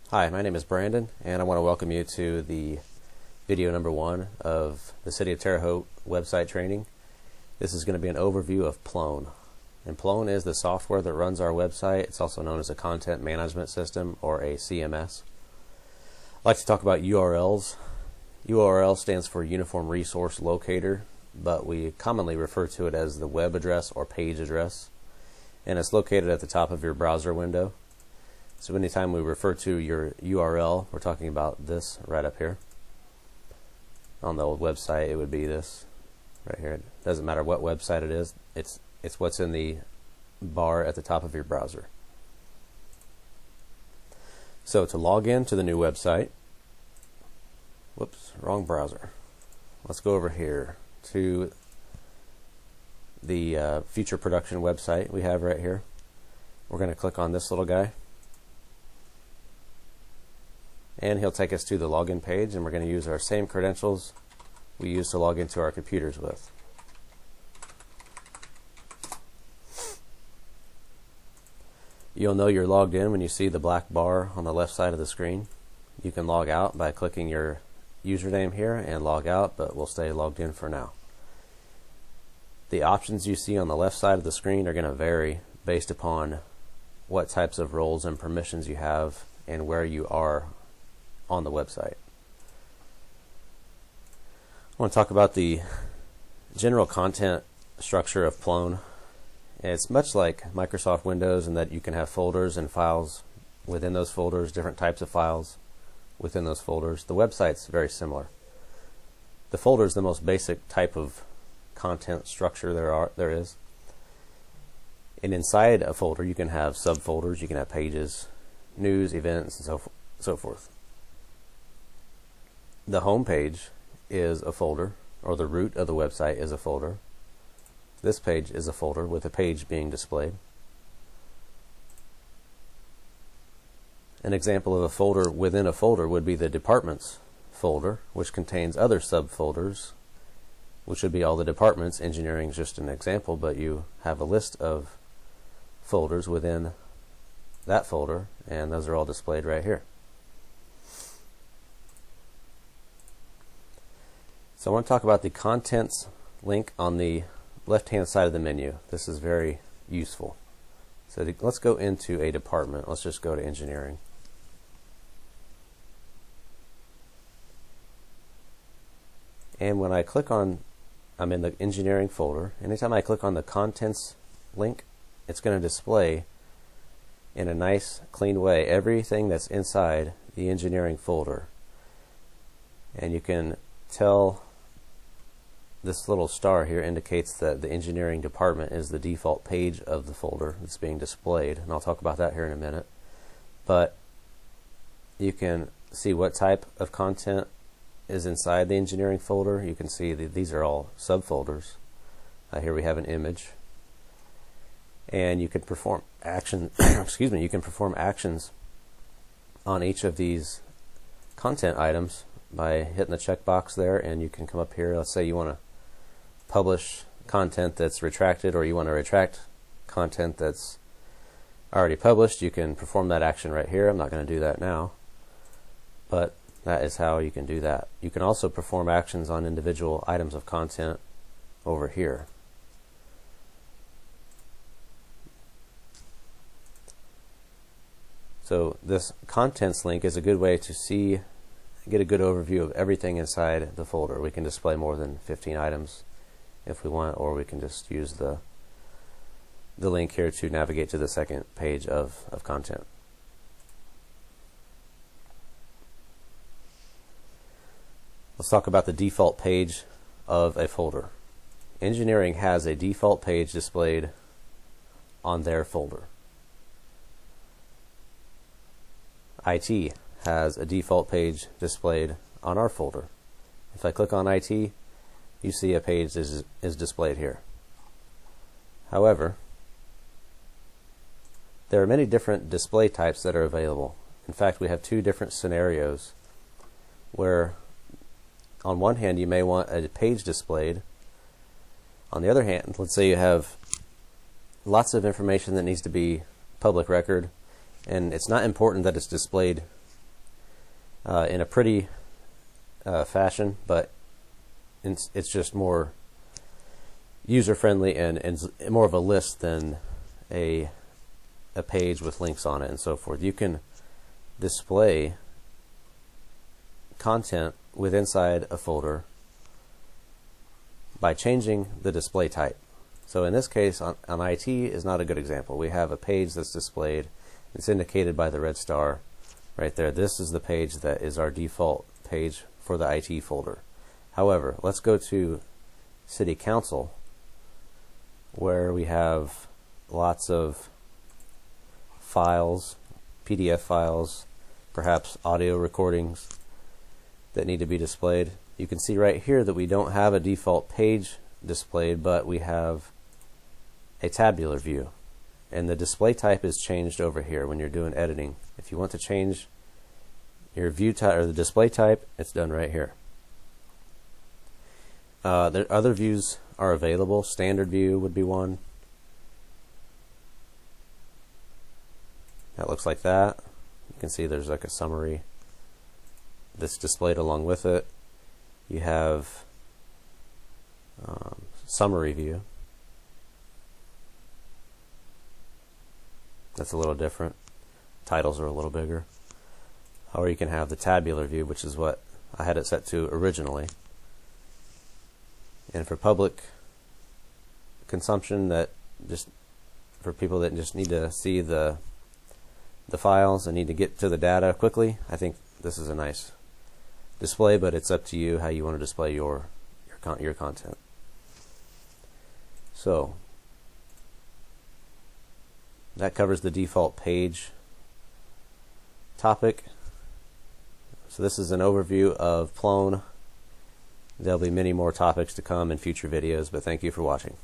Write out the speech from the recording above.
Hi, my name is Brandon, and I want to welcome you to the video number 1 of the City of Terre Haute website training. This is going to be an overview of Plone. And Plone is the software that runs our website. It's also known as a content management system, or a CMS. I'd like to talk about URLs. URL stands for Uniform Resource Locator, but we commonly refer to it as the web address or page address. And it's located at the top of your browser window. So anytime we refer to your URL, we're talking about this right up here. On the old website, it would be this right here. It doesn't matter what website it is. It's what's in the bar at the top of your browser. So to log in to the new website, whoops, wrong browser. Let's go over here to the future production website we have right here. We're going to click on this little guy. And he'll take us to the login page, and we're going to use our same credentials we used to log into our computers with. You'll know you're logged in when you see the black bar on the left side of the screen. You can log out by clicking your username here and log out, but we'll stay logged in for now. The options you see on the left side of the screen are going to vary based upon what types of roles and permissions you have and where you are on the website. I want to talk about the general content structure of Plone. It's much like Microsoft Windows in that you can have folders and files within those folders, different types of files within those folders. The website's very similar. The folder is the most basic type of content structure there is. And inside a folder you can have subfolders, you can have pages, news, events, and so forth. The home page is a folder, or the root of the website is a folder. This page is a folder with a page being displayed. An example of a folder within a folder would be the departments folder, which contains other subfolders, which would be all the departments. Engineering is just an example, but you have a list of folders within that folder, and those are all displayed right here. So I want to talk about the contents link on the left-hand side of the menu. This is very useful. So let's go into a department. Let's just go to engineering. And when I click on, I'm in the engineering folder. Anytime I click on the contents link, it's going to display in a nice, clean way everything that's inside the engineering folder. And you can tell this little star here indicates that the engineering department is the default page of the folder that's being displayed, and I'll talk about that here in a minute. But you can see what type of content is inside the engineering folder. You can see that these are all subfolders. Here we have an image, and you can perform action you can perform actions on each of these content items by hitting the checkbox there, and you can come up here. Let's say you want to publish content that's retracted, or you want to retract content that's already published. You can perform that action right here. I'm not going to do that now, but that is how you can do that. You can also perform actions on individual items of content over here. So this contents link is a good way to get a good overview of everything inside the folder. We can display more than 15 items if we want, or we can just use the link here to navigate to the second page of content. Let's talk about the default page of a folder. Engineering has a default page displayed on their folder. IT has a default page displayed on our folder. If I click on IT, you see a page is displayed here. However, there are many different display types that are available. In fact, we have two different scenarios where on one hand you may want a page displayed. On the other hand, let's say you have lots of information that needs to be public record, and it's not important that it's displayed in a pretty fashion, but it's just more user-friendly and more of a list than a page with links on it and so forth. You can display content with inside a folder by changing the display type. So in this case, on IT is not a good example. We have a page that's displayed. It's indicated by the red star right there. This is the page that is our default page for the IT folder. However, let's go to City Council, where we have lots of files, PDF files, perhaps audio recordings that need to be displayed. You can see right here that we don't have a default page displayed, but we have a tabular view. And the display type is changed over here when you're doing editing. If you want to change your view type or the display type, it's done right here. Other views are available. Standard view would be one. That looks like that. You can see there's like a summary that's displayed along with it. You have summary view. That's a little different. Titles are a little bigger. Or you can have the tabular view, which is what I had it set to originally. And for public consumption, that just for people that just need to see the files and need to get to the data quickly, I think this is a nice display, but it's up to you how you want to display your content. So that covers the default page topic. So this is an overview of Plone. There'll be many more topics to come in future videos, but thank you for watching.